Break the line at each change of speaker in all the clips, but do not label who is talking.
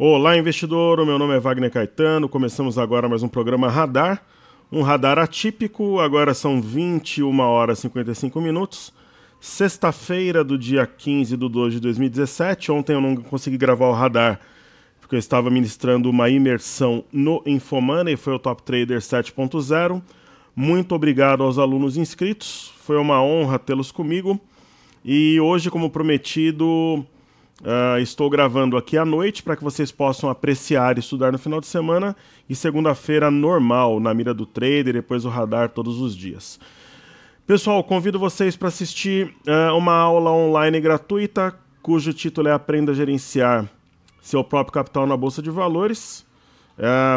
Olá, investidor. O meu nome é Wagner Caetano. Começamos agora mais um programa Radar. Um radar atípico. Agora são 21 horas e 55 minutos. Sexta-feira do dia 15 de 2 de 2017. Ontem eu não consegui gravar o radar porque eu estava ministrando uma imersão no Infomoney. Foi o Top Trader 7.0. Muito obrigado aos alunos inscritos. Foi uma honra tê-los comigo. E hoje, como prometido, estou gravando aqui à noite para que vocês possam apreciar e estudar no final de semana. E segunda-feira normal, na mira do trader, depois o radar todos os dias. Pessoal, convido vocês para assistir uma aula online gratuita, cujo título é Aprenda a Gerenciar Seu Próprio Capital na Bolsa de Valores.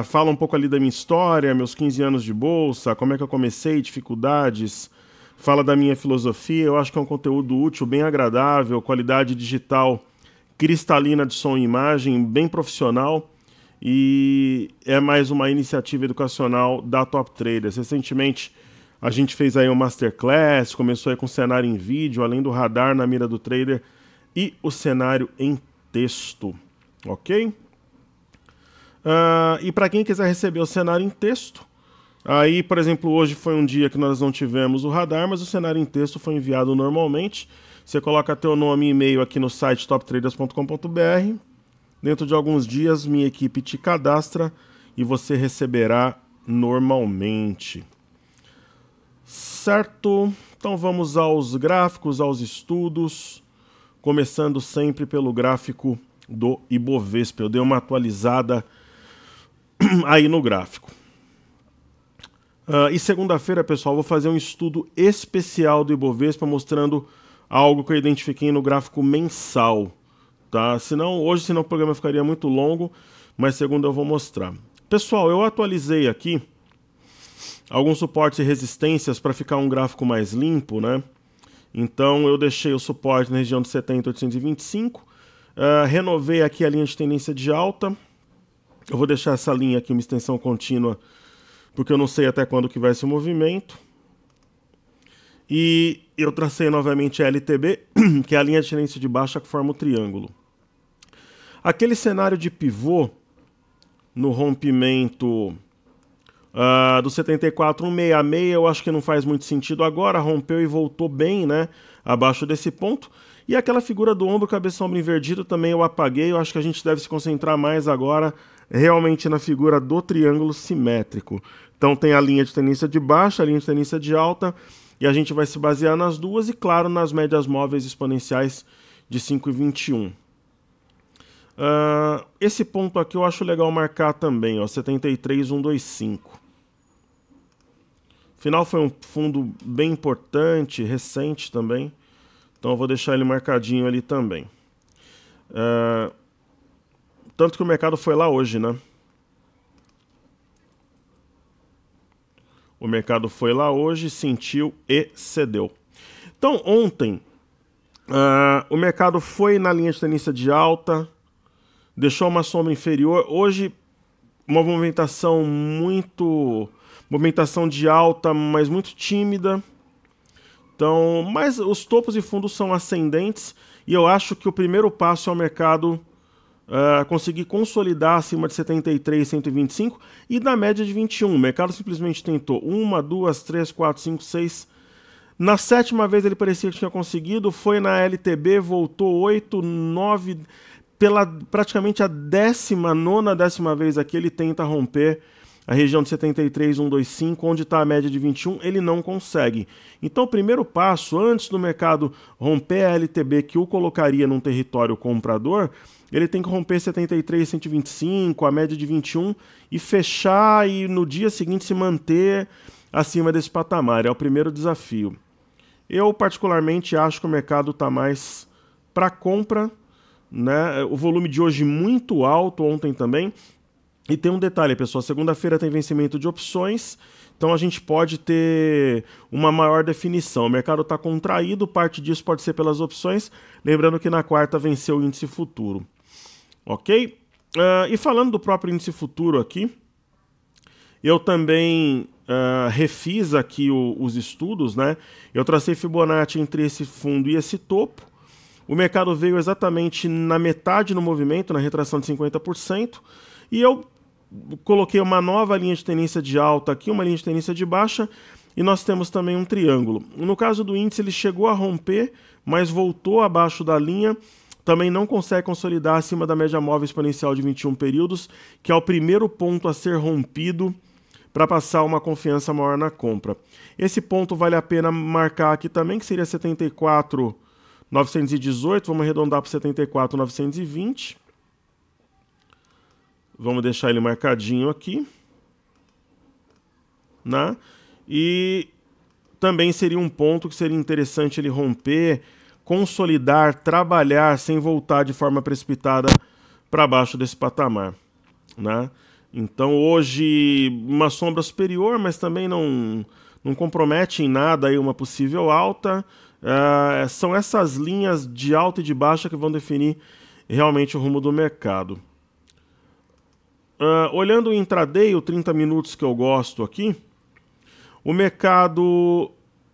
Fala um pouco ali da minha história, meus 15 anos de bolsa, como é que eu comecei, dificuldades. Fala da minha filosofia. Eu acho que é um conteúdo útil, bem agradável, qualidade digital cristalina de som e imagem, bem profissional, e é mais uma iniciativa educacional da Top Traders. Recentemente a gente fez aí um masterclass, começou aí com cenário em vídeo, além do radar na mira do trader e o cenário em texto, ok? E para quem quiser receber o cenário em texto, aí, por exemplo, hoje foi um dia que nós não tivemos o radar, mas o cenário em texto foi enviado normalmente. Você coloca teu nome e e-mail aqui no site toptraders.com.br. Dentro de alguns dias, minha equipe te cadastra e você receberá normalmente. Certo? Então vamos aos gráficos, aos estudos. Começando sempre pelo gráfico do Ibovespa. Eu dei uma atualizada aí no gráfico. E segunda-feira, pessoal, vou fazer um estudo especial do Ibovespa mostrando algo que eu identifiquei no gráfico mensal, tá? Senão o programa ficaria muito longo, mas segunda eu vou mostrar. Pessoal, eu atualizei aqui alguns suportes e resistências para ficar um gráfico mais limpo, né? Então eu deixei o suporte na região de 70,825, renovei aqui a linha de tendência de alta. Eu vou deixar essa linha aqui uma extensão contínua, porque eu não sei até quando que vai esse movimento. E eu tracei novamente a LTB, que é a linha de tendência de baixa que forma o triângulo. Aquele cenário de pivô no rompimento do 74,166, eu acho que não faz muito sentido agora, rompeu e voltou bem, né, abaixo desse ponto. E aquela figura do ombro, cabeça, ombro invertido também eu apaguei. Eu acho que a gente deve se concentrar mais agora realmente na figura do triângulo simétrico. Então tem a linha de tendência de baixa, a linha de tendência de alta, e a gente vai se basear nas duas e, claro, nas médias móveis exponenciais de 5,21. Esse ponto aqui eu acho legal marcar também, ó, 73,125. Final foi um fundo bem importante, recente também, então eu vou deixar ele marcadinho ali também. Tanto que o mercado foi lá hoje, né? O mercado foi lá hoje, sentiu e cedeu. Então, ontem, o mercado foi na linha de tendência de alta, deixou uma sombra inferior. Hoje, uma movimentação de alta, mas muito tímida. Então, mas os topos e fundos são ascendentes e eu acho que o primeiro passo é o mercado conseguir consolidar acima de 73,125 e da média de 21. O mercado simplesmente tentou 1, 2, 3, 4, 5, 6. Na sétima vez ele parecia que tinha conseguido, foi na LTB, voltou 8, 9, pela praticamente a 19ª vez aqui ele tenta romper a região de 73,125, onde está a média de 21, ele não consegue. Então o primeiro passo, antes do mercado romper a LTB, que o colocaria num território comprador, ele tem que romper 73,125, a média de 21, e fechar e no dia seguinte se manter acima desse patamar. É o primeiro desafio. Eu particularmente acho que o mercado está mais para compra, né? O volume de hoje muito alto, ontem também. E tem um detalhe, pessoal, segunda-feira tem vencimento de opções, então a gente pode ter uma maior definição. O mercado está contraído, parte disso pode ser pelas opções, lembrando que na quarta venceu o índice futuro. Ok? E falando do próprio índice futuro aqui, eu também refiz aqui os estudos, né? Eu tracei Fibonacci entre esse fundo e esse topo. O mercado veio exatamente na metade no movimento, na retração de 50%, e eu coloquei uma nova linha de tendência de alta aqui, uma linha de tendência de baixa, e nós temos também um triângulo. No caso do índice, ele chegou a romper, mas voltou abaixo da linha, também não consegue consolidar acima da média móvel exponencial de 21 períodos, que é o primeiro ponto a ser rompido para passar uma confiança maior na compra. Esse ponto vale a pena marcar aqui também, que seria 74.918, vamos arredondar para 74.920. Vamos deixar ele marcadinho aqui, né? E também seria um ponto que seria interessante ele romper, consolidar, trabalhar sem voltar de forma precipitada para baixo desse patamar, né? Então hoje uma sombra superior, mas também não compromete em nada aí uma possível alta. São essas linhas de alta e de baixa que vão definir realmente o rumo do mercado. Olhando o intraday, o 30 minutos que eu gosto aqui, o mercado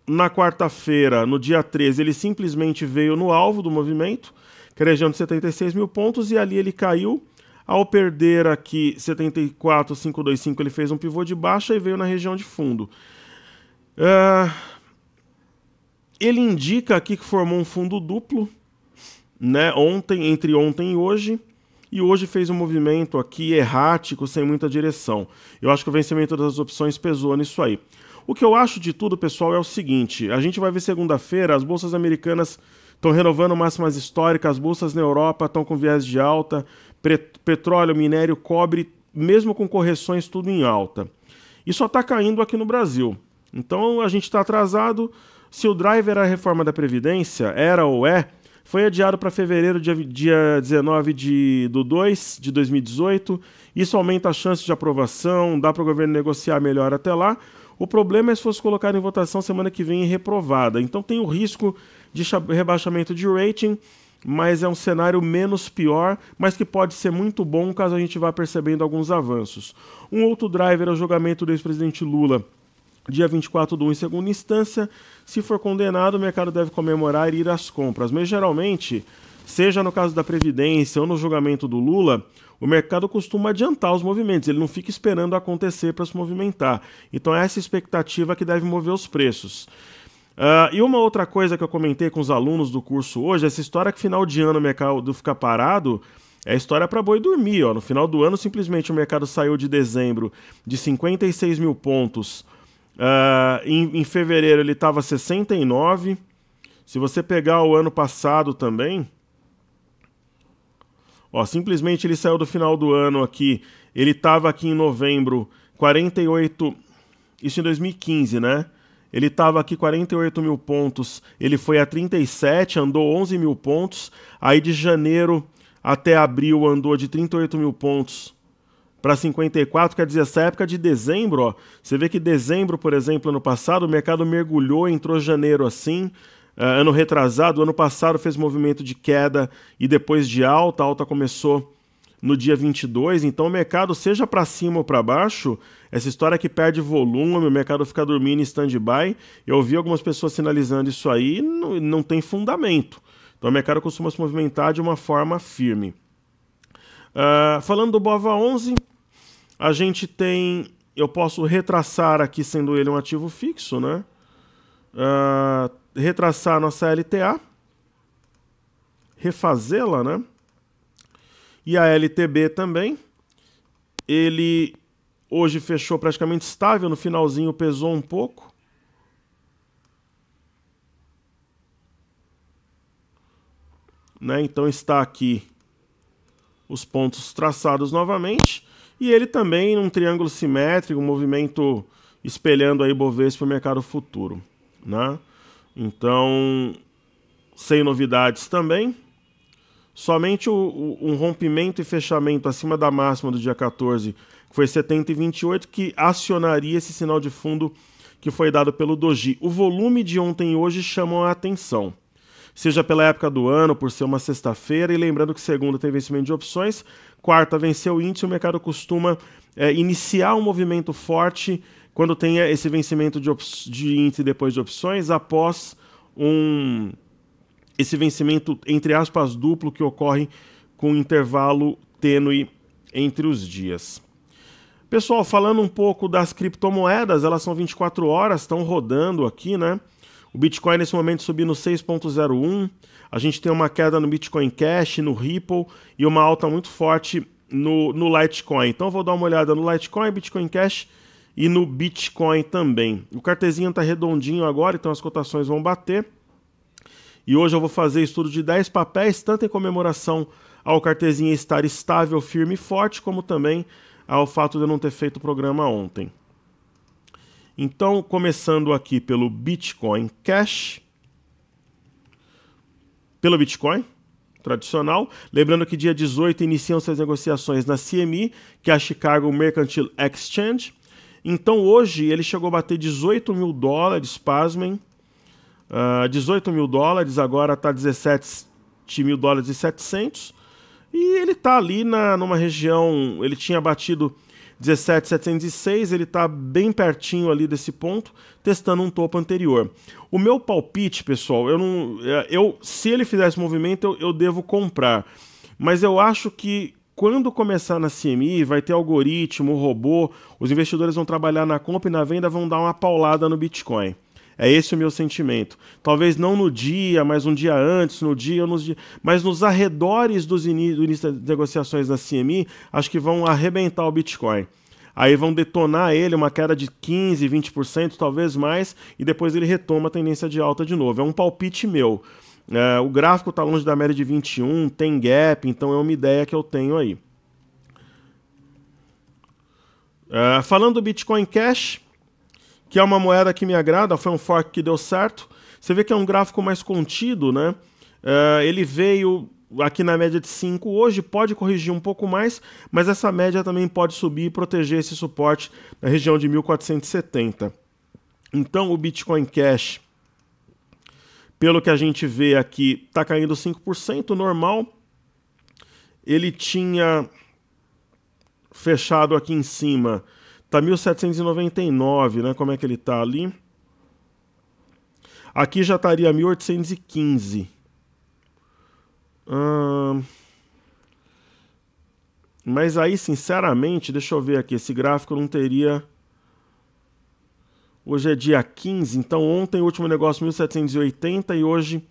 na quarta-feira, no dia 13, ele simplesmente veio no alvo do movimento, que é a região de 76 mil pontos, e ali ele caiu. Ao perder aqui 74.525, ele fez um pivô de baixa e veio na região de fundo. Ele indica aqui que formou um fundo duplo, né, entre ontem e hoje fez um movimento aqui errático, sem muita direção. Eu acho que o vencimento das opções pesou nisso aí. O que eu acho de tudo, pessoal, é o seguinte: a gente vai ver segunda-feira, as bolsas americanas estão renovando máximas históricas, as bolsas na Europa estão com viés de alta, petróleo, minério, cobre, mesmo com correções, tudo em alta. E só está caindo aqui no Brasil. Então a gente está atrasado. Se o driver era a reforma da Previdência, era ou é, foi adiado para fevereiro, dia 19 de 2 de 2018. Isso aumenta a chance de aprovação, dá para o governo negociar melhor até lá. O problema é se fosse colocado em votação semana que vem e reprovada. Então tem o risco de rebaixamento de rating, mas é um cenário menos pior, mas que pode ser muito bom caso a gente vá percebendo alguns avanços. Um outro driver é o julgamento do ex-presidente Lula, dia 24/1 em segunda instância. Se for condenado, o mercado deve comemorar e ir às compras. Mas geralmente, seja no caso da Previdência ou no julgamento do Lula, o mercado costuma adiantar os movimentos, ele não fica esperando acontecer para se movimentar. Então é essa expectativa que deve mover os preços. E uma outra coisa que eu comentei com os alunos do curso hoje, essa história que final de ano o mercado fica parado, é história para boi dormir. Ó. No final do ano, simplesmente o mercado saiu de dezembro de 56 mil pontos. Em fevereiro ele estava 69. Se você pegar o ano passado também, ó, simplesmente ele saiu do final do ano aqui, ele estava aqui em novembro 48, isso em 2015, né? Ele estava aqui 48 mil pontos, ele foi a 37, andou 11 mil pontos, aí de janeiro até abril andou de 38 mil pontos para 54, quer dizer, essa época de dezembro, ó, você vê que dezembro, por exemplo, ano passado, o mercado mergulhou, entrou janeiro assim, ano retrasado, ano passado fez movimento de queda e depois de alta, a alta começou no dia 22, então o mercado, seja para cima ou para baixo, essa história que perde volume, o mercado fica dormindo em stand-by, eu ouvi algumas pessoas sinalizando isso aí, não tem fundamento. Então o mercado costuma se movimentar de uma forma firme. Falando do BOVA11, a gente tem, eu posso retraçar aqui, sendo ele um ativo fixo, né? Retraçar a nossa LTA, refazê-la, né? E a LTB também. Ele hoje fechou praticamente estável, no finalzinho pesou um pouco. Né? Então está aqui os pontos traçados novamente. E ele também num triângulo simétrico, um movimento espelhando aí Bovespa para o mercado futuro. Né? Então, sem novidades também. Somente um rompimento e fechamento acima da máxima do dia 14, que foi 70,28, que acionaria esse sinal de fundo que foi dado pelo Doji. O volume de ontem e hoje chamam a atenção. Seja pela época do ano, por ser uma sexta-feira, e lembrando que segunda tem vencimento de opções, quarta venceu o índice, o mercado costuma iniciar um movimento forte quando tem esse vencimento de índice depois de opções, após esse vencimento, entre aspas, duplo que ocorre com um intervalo tênue entre os dias. Pessoal, falando um pouco das criptomoedas, elas são 24 horas, estão rodando aqui, né? O Bitcoin nesse momento subindo 6,01, a gente tem uma queda no Bitcoin Cash, no Ripple e uma alta muito forte no Litecoin. Então vou dar uma olhada no Litecoin, Bitcoin Cash e no Bitcoin também. O cartezinho está redondinho agora, então as cotações vão bater. E hoje eu vou fazer estudo de 10 papéis, tanto em comemoração ao cartezinho estar estável, firme e forte, como também ao fato de eu não ter feito o programa ontem. Então, começando aqui pelo Bitcoin Cash, pelo Bitcoin tradicional, lembrando que dia 18 iniciam-se as negociações na CME, que é a Chicago Mercantile Exchange. Então, hoje ele chegou a bater 18 mil dólares, pasmem, 18 mil dólares, agora está 17 mil dólares e 700, e ele está ali numa região, ele tinha batido 17.706, ele está bem pertinho ali desse ponto, testando um topo anterior. O meu palpite, pessoal, se ele fizer esse movimento, eu devo comprar, mas eu acho que quando começar na CME, vai ter algoritmo, robô, os investidores vão trabalhar na compra e na venda, vão dar uma paulada no Bitcoin. É esse o meu sentimento. Talvez não no dia, mas um dia antes, no dia ou nos dias, mas nos arredores do início das negociações da CME, acho que vão arrebentar o Bitcoin. Aí vão detonar ele, uma queda de 15%, 20%, talvez mais, e depois ele retoma a tendência de alta de novo. É um palpite meu. O gráfico está longe da média de 21, tem gap, então é uma ideia que eu tenho aí. Falando do Bitcoin Cash, que é uma moeda que me agrada, foi um fork que deu certo. Você vê que é um gráfico mais contido, né? Ele veio aqui na média de 5 hoje, pode corrigir um pouco mais, mas essa média também pode subir e proteger esse suporte na região de 1470. Então o Bitcoin Cash, pelo que a gente vê aqui, está caindo 5%, normal. Ele tinha fechado aqui em cima, está 1.799, né? Como é que ele está ali? Aqui já estaria 1.815. Mas aí, sinceramente, deixa eu ver aqui, esse gráfico não teria... Hoje é dia 15, então ontem o último negócio 1.780 e hoje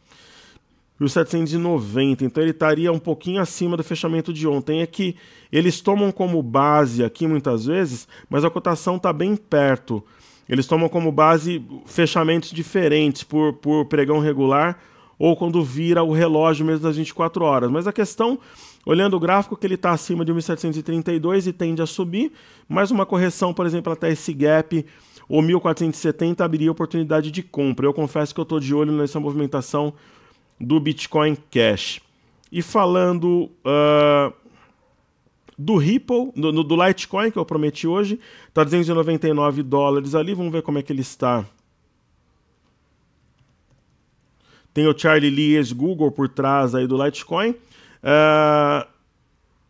1.790, então ele estaria um pouquinho acima do fechamento de ontem. É que eles tomam como base aqui muitas vezes, mas a cotação está bem perto. Eles tomam como base fechamentos diferentes por pregão regular ou quando vira o relógio mesmo das 24 horas. Mas a questão, olhando o gráfico, que ele está acima de 1.732 e tende a subir, mais uma correção, por exemplo, até esse gap, ou 1.470, abriria oportunidade de compra. Eu confesso que eu estou de olho nessa movimentação do Bitcoin Cash. E falando do Ripple, do Litecoin, que eu prometi hoje, está 299 dólares ali, vamos ver como é que ele está. Tem o Charlie Lee, ex-Google, por trás aí do Litecoin.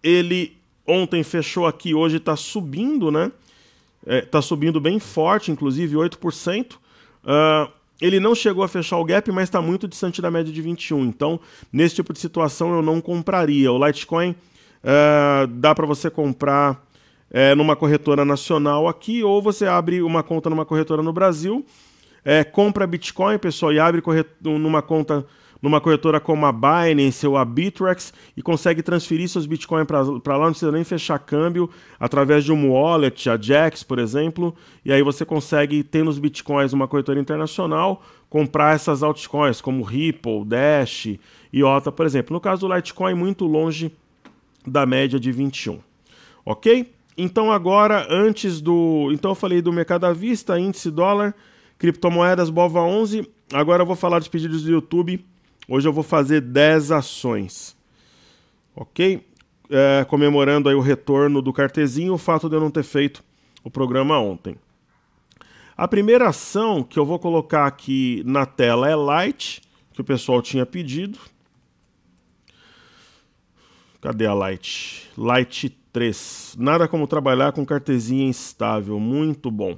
Ele ontem fechou aqui, hoje está subindo, né? Está subindo bem forte, inclusive 8%. Ele não chegou a fechar o gap, mas está muito distante da média de 21. Então, nesse tipo de situação, eu não compraria. O Litecoin dá para você comprar numa corretora nacional aqui, ou você abre uma conta numa corretora no Brasil, compra Bitcoin, pessoal, e abre numa conta numa corretora como a Binance ou a Bittrex e consegue transferir seus Bitcoin para lá, não precisa nem fechar câmbio, através de um wallet, a Jax, por exemplo, e aí você consegue ter nos Bitcoins uma corretora internacional, comprar essas altcoins como Ripple, Dash, IOTA, por exemplo. No caso do Litecoin, muito longe da média de 21. Ok? Então agora, então eu falei do mercado à vista, índice dólar, criptomoedas, BOVA11. Agora eu vou falar dos pedidos do YouTube. Hoje eu vou fazer 10 ações. Ok? Comemorando aí o retorno do cartezinho, o fato de eu não ter feito o programa ontem. A primeira ação que eu vou colocar aqui na tela é Light, que o pessoal tinha pedido. Cadê a Light? Light 3. Nada como trabalhar com cartezinha instável. Muito bom.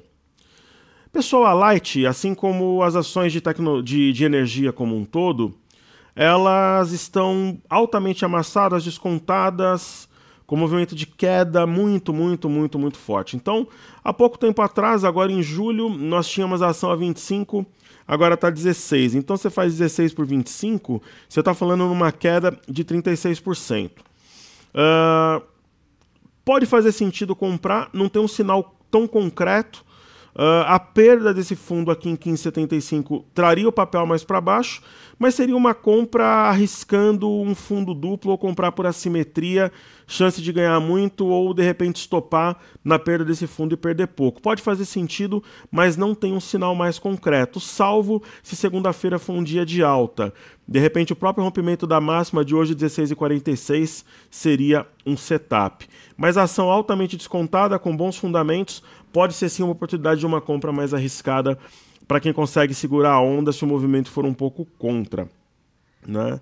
Pessoal, a Light, assim como as ações de energia como um todo, elas estão altamente amassadas, descontadas, com movimento de queda muito forte. Então, há pouco tempo atrás, agora em julho, nós tínhamos a ação a 25, agora está 16. Então, você faz 16 por 25, você está falando numa queda de 36%. Pode fazer sentido comprar, não tem um sinal tão concreto. A perda desse fundo aqui em 15,75 traria o papel mais para baixo, mas seria uma compra arriscando um fundo duplo ou comprar por assimetria, chance de ganhar muito ou de repente estopar na perda desse fundo e perder pouco. Pode fazer sentido, mas não tem um sinal mais concreto, salvo se segunda-feira for um dia de alta. De repente o próprio rompimento da máxima de hoje, 16,46, seria um setup. Mas a ação altamente descontada, com bons fundamentos, pode ser sim uma oportunidade de uma compra mais arriscada para quem consegue segurar a onda se o movimento for um pouco contra, né?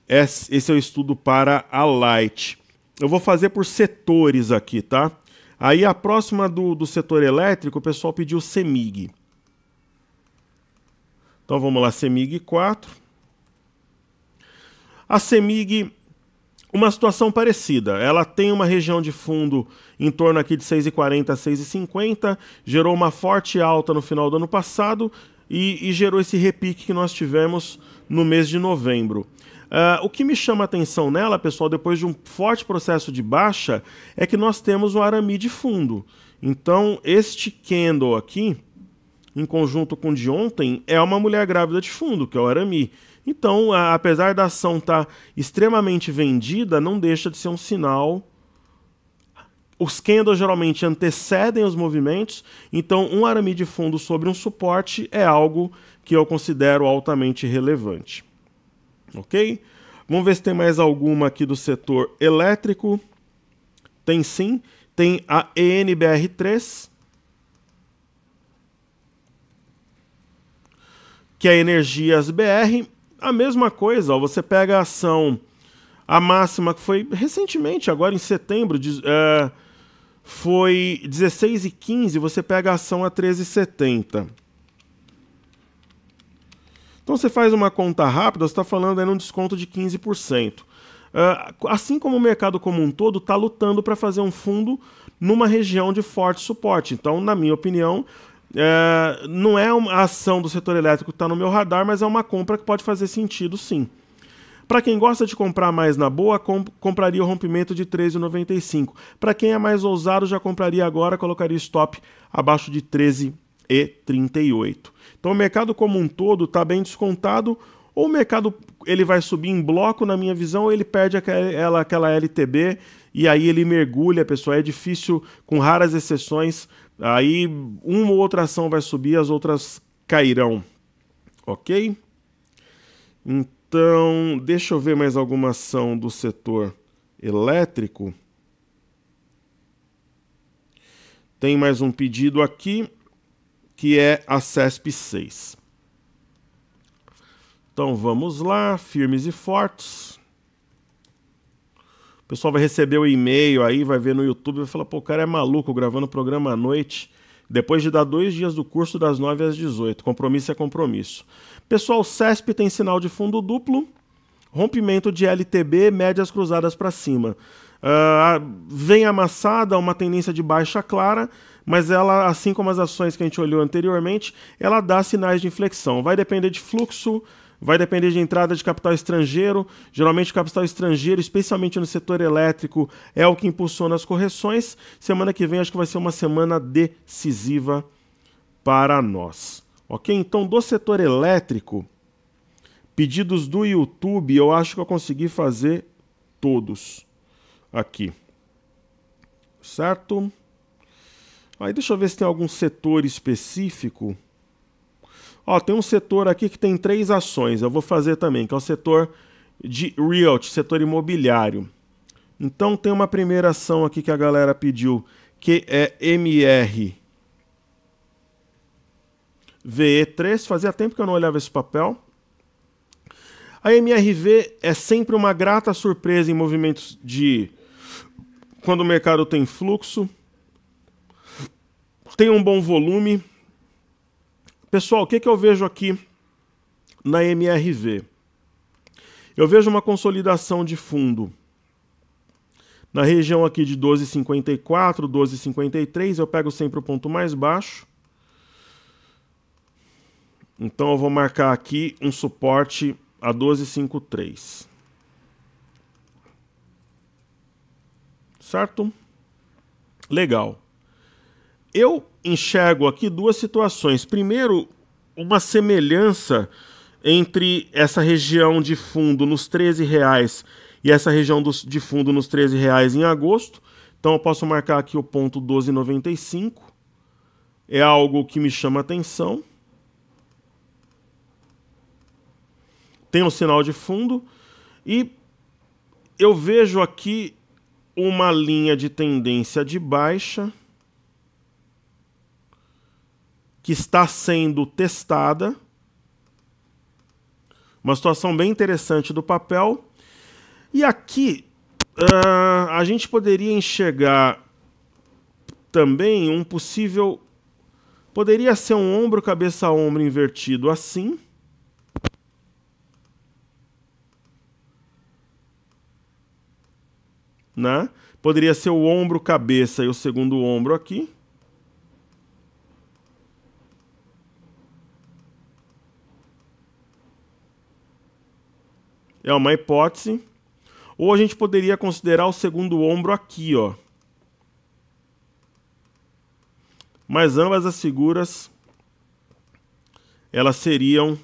Esse é o estudo para a Light. Eu vou fazer por setores aqui, tá? Aí a próxima do setor elétrico, o pessoal pediu CEMIG. Então vamos lá, CEMIG 4. A CEMIG, uma situação parecida. Ela tem uma região de fundo em torno aqui de 6,40 a 6,50, gerou uma forte alta no final do ano passado e gerou esse repique que nós tivemos no mês de novembro. O que me chama a atenção nela, pessoal, depois de um forte processo de baixa, é que nós temos um Arami de fundo. Então, este candle aqui, em conjunto com o de ontem, é uma mulher grávida de fundo, que é o Arami. Então, apesar da ação estar extremamente vendida, não deixa de ser um sinal. Os candles geralmente antecedem os movimentos, então um Arami de fundo sobre um suporte é algo que eu considero altamente relevante. Ok? Vamos ver se tem mais alguma aqui do setor elétrico. Tem sim. Tem a ENBR3, que é a Energias BR. A mesma coisa, ó, você pega a ação, a máxima que foi recentemente, agora em setembro, foi 16,15, você pega a ação a 13,70. Então você faz uma conta rápida, você está falando aí num desconto de 15%. Assim como o mercado como um todo está lutando para fazer um fundo numa região de forte suporte. Então, na minha opinião, não é uma ação do setor elétrico que está no meu radar, mas é uma compra que pode fazer sentido sim. Para quem gosta de comprar mais na boa, compraria o rompimento de 13,95. Para quem é mais ousado, já compraria agora, colocaria stop abaixo de 13,38. Então o mercado como um todo está bem descontado, ou o mercado ele vai subir em bloco, na minha visão, ou ele perde aquela LTB e aí ele mergulha, pessoal. É difícil, com raras exceções, aí uma ou outra ação vai subir, as outras cairão. Ok? Então, deixa eu ver mais alguma ação do setor elétrico. Tem mais um pedido aqui, que é a CESP 6. Então vamos lá, firmes e fortes. O pessoal vai receber o e-mail aí, vai ver no YouTube e vai falar, pô, o cara é maluco gravando o programa à noite, depois de dar 2 dias do curso das 9 às 18. Compromisso é compromisso. Pessoal, CESP tem sinal de fundo duplo, rompimento de LTB, médias cruzadas para cima. Vem amassada, uma tendência de baixa clara, mas ela, assim como as ações que a gente olhou anteriormente, ela dá sinais de inflexão. Vai depender de fluxo, vai depender de entrada de capital estrangeiro. Geralmente o capital estrangeiro, especialmente no setor elétrico, é o que impulsiona as correções. Semana que vem acho que vai ser uma semana decisiva para nós. Ok? Então, do setor elétrico, pedidos do YouTube, eu acho que eu consegui fazer todos aqui. Certo? Aí deixa eu ver se tem algum setor específico. Ó, tem um setor aqui que tem 3 ações, eu vou fazer também, que é o setor de realty, setor imobiliário. Então tem uma primeira ação aqui que a galera pediu, que é MRVE3, fazia tempo que eu não olhava esse papel. A MRV é sempre uma grata surpresa em movimentos de quando o mercado tem fluxo, tem um bom volume. Pessoal, o que eu vejo aqui na MRV? Eu vejo uma consolidação de fundo na região aqui de 12,54, 12,53, eu pego sempre o ponto mais baixo. Então eu vou marcar aqui um suporte a 12,53. Certo? Legal. Eu enxergo aqui duas situações. Primeiro, uma semelhança entre essa região de fundo nos R$13 e essa região de fundo nos R$13 em agosto. Então eu posso marcar aqui o ponto 12,95. É algo que me chama atenção. Tem um sinal de fundo. E eu vejo aqui uma linha de tendência de baixa que está sendo testada. Uma situação bem interessante do papel. E aqui a gente poderia enxergar também um possível... Poderia ser um ombro, cabeça, ombro invertido assim. Né? Poderia ser o ombro, cabeça e o segundo ombro aqui. É uma hipótese. Ou a gente poderia considerar o segundo ombro aqui, ó. Mas ambas as figuras, elas seriam...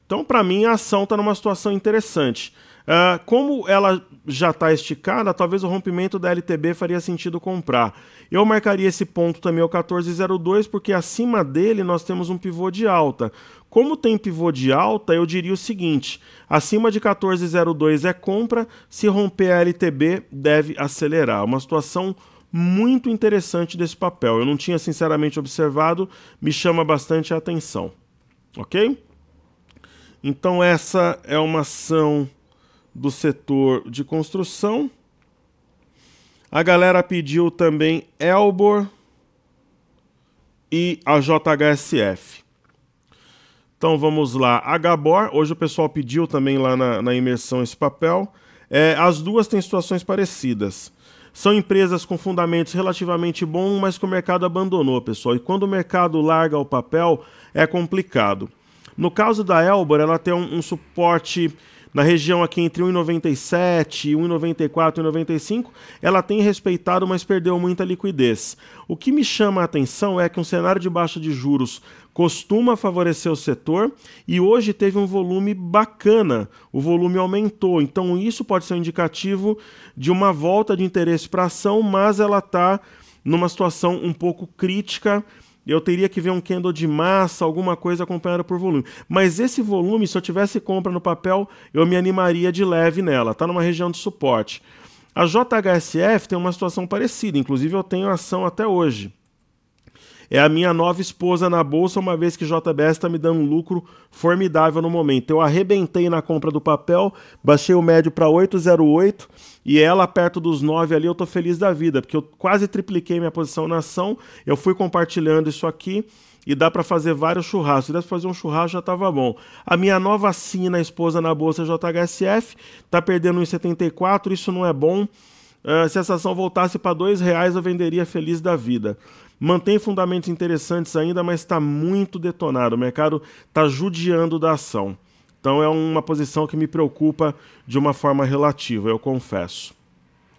Então, para mim, a ação está numa situação interessante. Como ela já está esticada, talvez o rompimento da LTB faria sentido comprar. Eu marcaria esse ponto também, o 14,02, porque acima dele nós temos um pivô de alta. Como tem pivô de alta, eu diria o seguinte: acima de 14,02 é compra, se romper a LTB deve acelerar. Uma situação muito interessante desse papel. Eu não tinha sinceramente observado, me chama bastante a atenção. Ok? Então essa é uma ação do setor de construção. A galera pediu também Elbor e a JHSF. Então vamos lá. Hbor, hoje o pessoal pediu também lá na imersão esse papel. As duas têm situações parecidas. São empresas com fundamentos relativamente bons, mas que o mercado abandonou, pessoal. E quando o mercado larga o papel, é complicado. No caso da Elbor, ela tem um suporte na região aqui entre 1,97, 1,94 e 1,95, ela tem respeitado, mas perdeu muita liquidez. O que me chama a atenção é que um cenário de baixa de juros costuma favorecer o setor e hoje teve um volume bacana, o volume aumentou, então isso pode ser um indicativo de uma volta de interesse para a ação, mas ela está numa situação um pouco crítica. Eu teria que ver um candle de massa, alguma coisa acompanhada por volume. Mas esse volume, se eu tivesse compra no papel, eu me animaria de leve nela. Está numa região de suporte. A JHSF tem uma situação parecida. Inclusive, eu tenho ação até hoje. É a minha nova esposa na bolsa, uma vez que JBS está me dando um lucro formidável no momento. Eu arrebentei na compra do papel, baixei o médio para 8,08 e ela perto dos 9 ali, eu tô feliz da vida, porque eu quase tripliquei minha posição na ação, eu fui compartilhando isso aqui e dá para fazer vários churrascos. Se desse fazer um churrasco já estava bom. A minha nova sina, esposa na bolsa JHSF, está perdendo 1,74, isso não é bom. Se essa ação voltasse para R$2, eu venderia feliz da vida. Mantém fundamentos interessantes ainda, mas está muito detonado. O mercado está judiando da ação. Então é uma posição que me preocupa de uma forma relativa, eu confesso.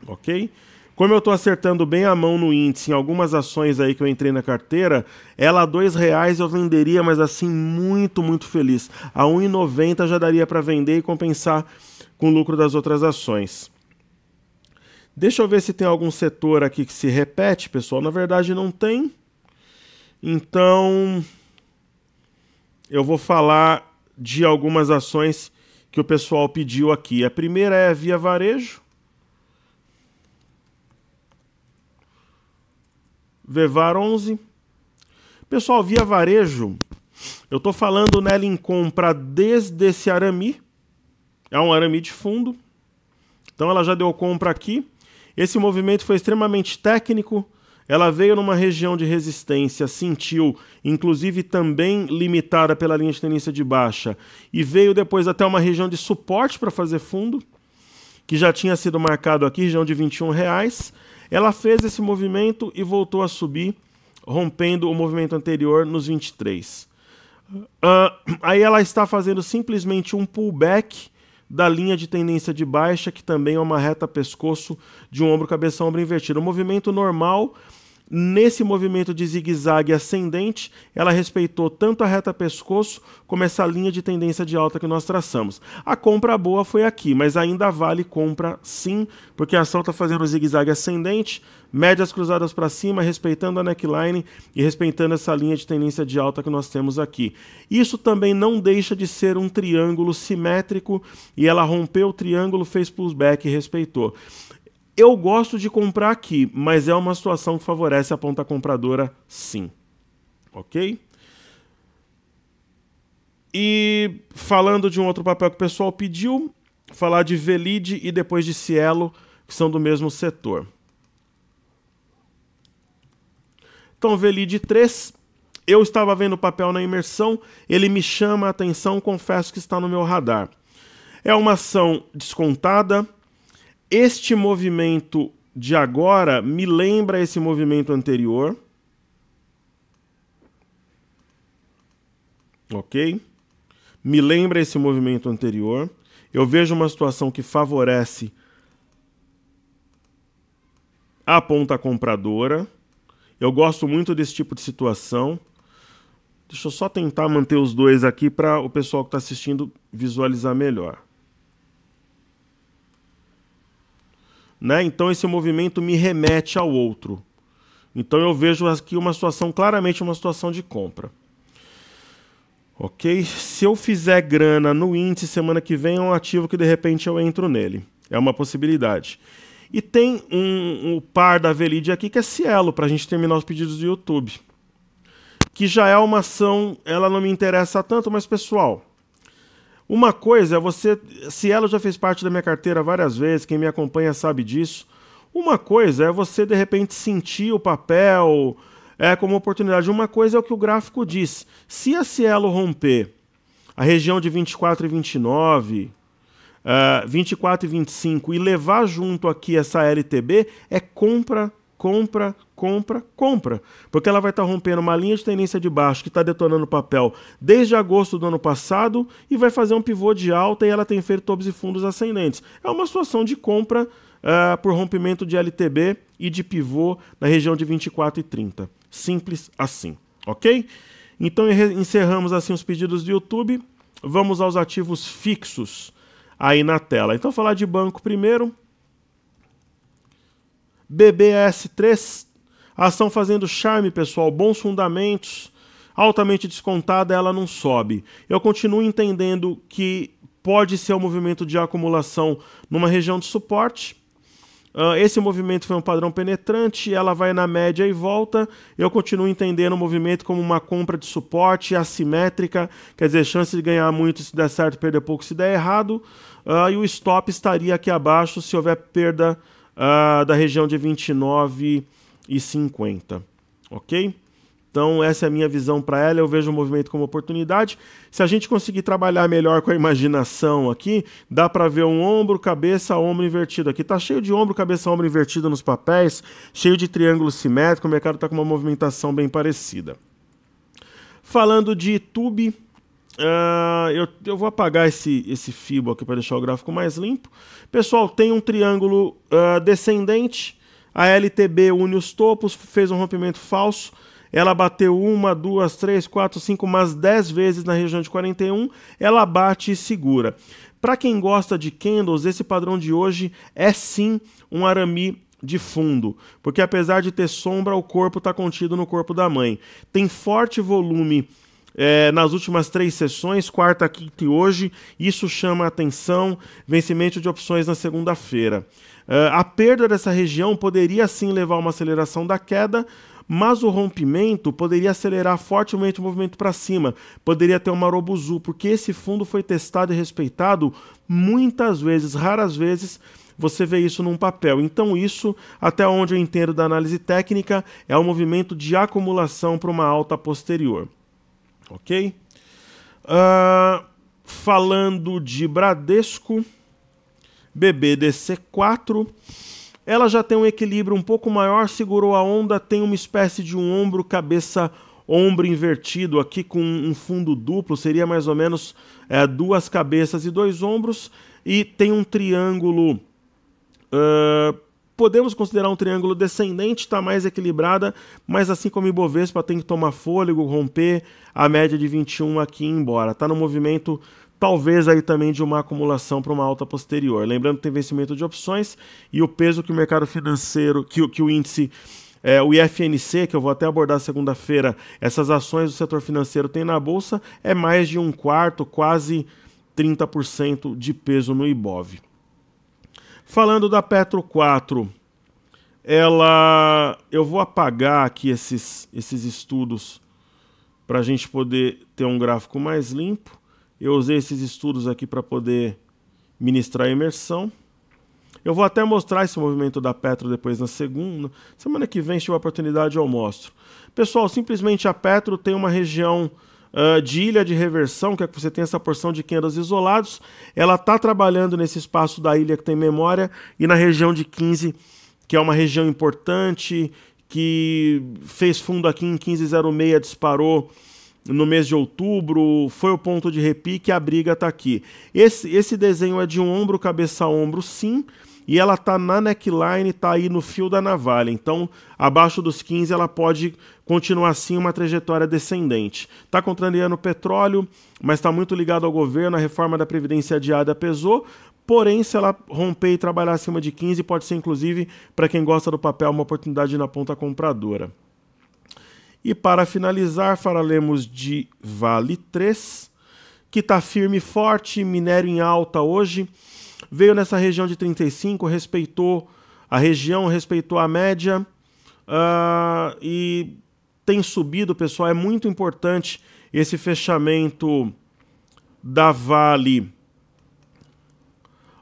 Ok? Como eu estou acertando bem a mão no índice em algumas ações aí que eu entrei na carteira, ela a R$2 eu venderia, mas assim muito, muito feliz. A 1,90 já daria para vender e compensar com o lucro das outras ações. Deixa eu ver se tem algum setor aqui que se repete, pessoal. Na verdade não tem. Então eu vou falar de algumas ações que o pessoal pediu aqui. A primeira é a Via Varejo. Vevar 11. Pessoal, Via Varejo, eu estou falando nela em compra desde esse Arami. É um Arami de fundo. Então ela já deu compra aqui. Esse movimento foi extremamente técnico. ela veio numa região de resistência, sentiu, inclusive também limitada pela linha de tendência de baixa, e veio depois até uma região de suporte para fazer fundo, que já tinha sido marcado aqui, região de R$21. Ela fez esse movimento e voltou a subir, rompendo o movimento anterior nos 23. Aí ela está fazendo simplesmente um pullback da linha de tendência de baixa, que também é uma reta pescoço de um ombro, cabeça, ombro invertido. Um movimento normal. Nesse movimento de zigue-zague ascendente, ela respeitou tanto a reta pescoço como essa linha de tendência de alta que nós traçamos. A compra boa foi aqui, mas ainda vale compra sim, porque a ação está fazendo zigue-zague ascendente, médias cruzadas para cima, respeitando a neckline e respeitando essa linha de tendência de alta que nós temos aqui. Isso também não deixa de ser um triângulo simétrico, e ela rompeu o triângulo, fez pullback e respeitou. Eu gosto de comprar aqui, mas é uma situação que favorece a ponta compradora, sim. Ok? E falando de um outro papel que o pessoal pediu, falar de Velid e depois de Cielo, que são do mesmo setor. Então, Velid 3, eu estava vendo o papel na imersão, ele me chama a atenção, confesso que está no meu radar. É uma ação descontada. Este movimento de agora me lembra esse movimento anterior. Ok? Me lembra esse movimento anterior. Eu vejo uma situação que favorece a ponta compradora. Eu gosto muito desse tipo de situação. Deixa eu só tentar manter os dois aqui para o pessoal que está assistindo visualizar melhor. Né? Então esse movimento me remete ao outro. Então eu vejo aqui uma situação, claramente uma situação de compra. Ok? Se eu fizer grana no índice semana que vem, é um ativo que de repente eu entro nele. É uma possibilidade. E tem um par da Velid aqui que é Cielo, para a gente terminar os pedidos do YouTube. Que já é uma ação, ela não me interessa tanto, mas pessoal... Uma coisa é você, Cielo já fez parte da minha carteira várias vezes, quem me acompanha sabe disso. Uma coisa é você de repente sentir o papel como oportunidade. Uma coisa é o que o gráfico diz. Se a Cielo romper a região de 24 e 29, 24 e 25 e levar junto aqui essa LTB, é compra, compra, compra, compra. Porque ela vai estar rompendo uma linha de tendência de baixo que está detonando o papel desde agosto do ano passado e vai fazer um pivô de alta, e ela tem feito tops e fundos ascendentes. É uma situação de compra por rompimento de LTB e de pivô na região de 24 e 30. Simples assim, ok? Então encerramos assim os pedidos do YouTube. Vamos aos ativos fixos aí na tela. Então falar de banco primeiro. BBS3, a ação fazendo charme, pessoal, bons fundamentos, altamente descontada, ela não sobe. Eu continuo entendendo que pode ser um movimento de acumulação numa região de suporte. Esse movimento foi um padrão penetrante, ela vai na média e volta. Eu continuo entendendo o movimento como uma compra de suporte assimétrica, quer dizer, chance de ganhar muito se der certo, perder pouco se der errado. E o stop estaria aqui abaixo se houver perda da região de 29 e 50, ok? Então essa é a minha visão para ela, eu vejo o movimento como oportunidade. Se a gente conseguir trabalhar melhor com a imaginação aqui, dá para ver um ombro, cabeça, ombro invertido aqui. Tá cheio de ombro, cabeça, ombro invertido nos papéis, cheio de triângulo simétrico, o mercado está com uma movimentação bem parecida. Falando de YouTube, eu vou apagar esse fibo aqui para deixar o gráfico mais limpo. Pessoal, tem um triângulo descendente, a LTB une os topos, fez um rompimento falso, ela bateu 1, 2, 3, 4, 5, umas 10 vezes na região de 41, ela bate e segura. Para quem gosta de candles, esse padrão de hoje é sim um arame de fundo, porque apesar de ter sombra, o corpo está contido no corpo da mãe. Tem forte volume nas últimas 3 sessões, quarta, quinta e hoje, isso chama a atenção, vencimento de opções na segunda-feira. A perda dessa região poderia sim levar a uma aceleração da queda, mas o rompimento poderia acelerar fortemente o movimento para cima, poderia ter uma marobuzu, porque esse fundo foi testado e respeitado muitas vezes, raras vezes, você vê isso num papel. Então isso, até onde eu entendo da análise técnica, é um movimento de acumulação para uma alta posterior. Ok? Falando de Bradesco, BBDC4, ela já tem um equilíbrio um pouco maior, segurou a onda, tem uma espécie de um ombro, cabeça, ombro invertido aqui com um fundo duplo, seria mais ou menos duas cabeças e dois ombros, e tem um triângulo, podemos considerar um triângulo descendente, está mais equilibrada, mas assim como o Ibovespa tem que tomar fôlego, romper a média de 21 aqui e ir embora. Está no movimento talvez aí também de uma acumulação para uma alta posterior. Lembrando que tem vencimento de opções e o peso que o mercado financeiro, que o índice, o IFNC, que eu vou até abordar segunda-feira, essas ações do setor financeiro tem na Bolsa, é mais de um quarto, quase 30% de peso no Ibov. Falando da Petro 4, eu vou apagar aqui esses estudos para a gente poder ter um gráfico mais limpo. Eu usei esses estudos aqui para poder ministrar a imersão. Eu vou até mostrar esse movimento da Petro depois na segunda. Semana que vem, se tiver oportunidade, eu mostro. Pessoal, simplesmente a Petro tem uma região de ilha de reversão, que é que você tem essa porção de candles isolados. Ela está trabalhando nesse espaço da ilha que tem memória e na região de 15, que é uma região importante, que fez fundo aqui em 15,06, disparou no mês de outubro, foi o ponto de repique, a briga está aqui. Esse desenho é de um ombro, cabeça a ombro, sim, e ela está na neckline, está aí no fio da navalha. Então, abaixo dos 15, ela pode continuar assim uma trajetória descendente. Está contrariando o petróleo, mas está muito ligado ao governo, a reforma da Previdência adiada pesou, porém, se ela romper e trabalhar acima de 15, pode ser, inclusive, para quem gosta do papel, uma oportunidade na ponta compradora. E para finalizar, falaremos de Vale 3, que está firme e forte, minério em alta hoje. Veio nessa região de 35, respeitou a região, respeitou a média e tem subido, pessoal. É muito importante esse fechamento da Vale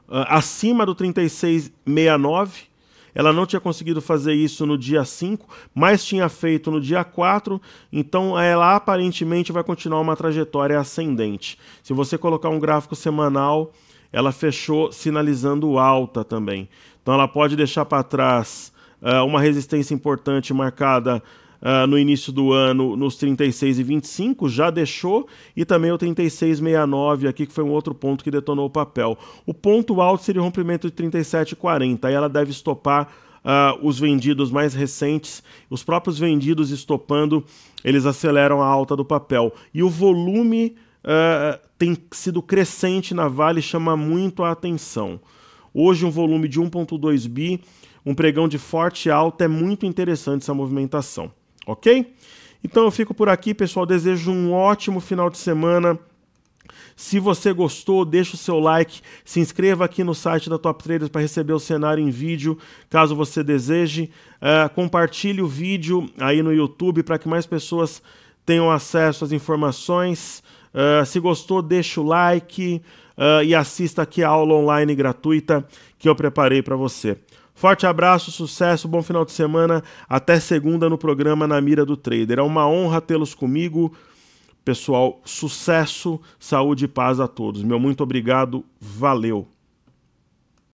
acima do 36,69. Ela não tinha conseguido fazer isso no dia 5, mas tinha feito no dia 4, então ela aparentemente vai continuar uma trajetória ascendente. Se você colocar um gráfico semanal, ela fechou sinalizando alta também. Então ela pode deixar para trás uma resistência importante marcada no início do ano nos 36,25, já deixou, e também o 36,69 aqui, que foi um outro ponto que detonou o papel. O ponto alto seria o rompimento de 37,40, aí ela deve estopar os vendidos mais recentes, os próprios vendidos estopando, eles aceleram a alta do papel. E o volume tem sido crescente na Vale, chama muito a atenção. Hoje um volume de 1,2 bi, um pregão de forte alta, é muito interessante essa movimentação. Ok? Então eu fico por aqui, pessoal. Desejo um ótimo final de semana. Se você gostou, deixa o seu like, se inscreva aqui no site da Top Traders para receber o cenário em vídeo, caso você deseje. Compartilhe o vídeo aí no YouTube para que mais pessoas tenham acesso às informações. Se gostou, deixa o like e assista aqui a aula online gratuita que eu preparei para você. Forte abraço, sucesso, bom final de semana, até segunda no programa Na Mira do Trader. É uma honra tê-los comigo. Pessoal, sucesso, saúde e paz a todos. Meu muito obrigado, valeu!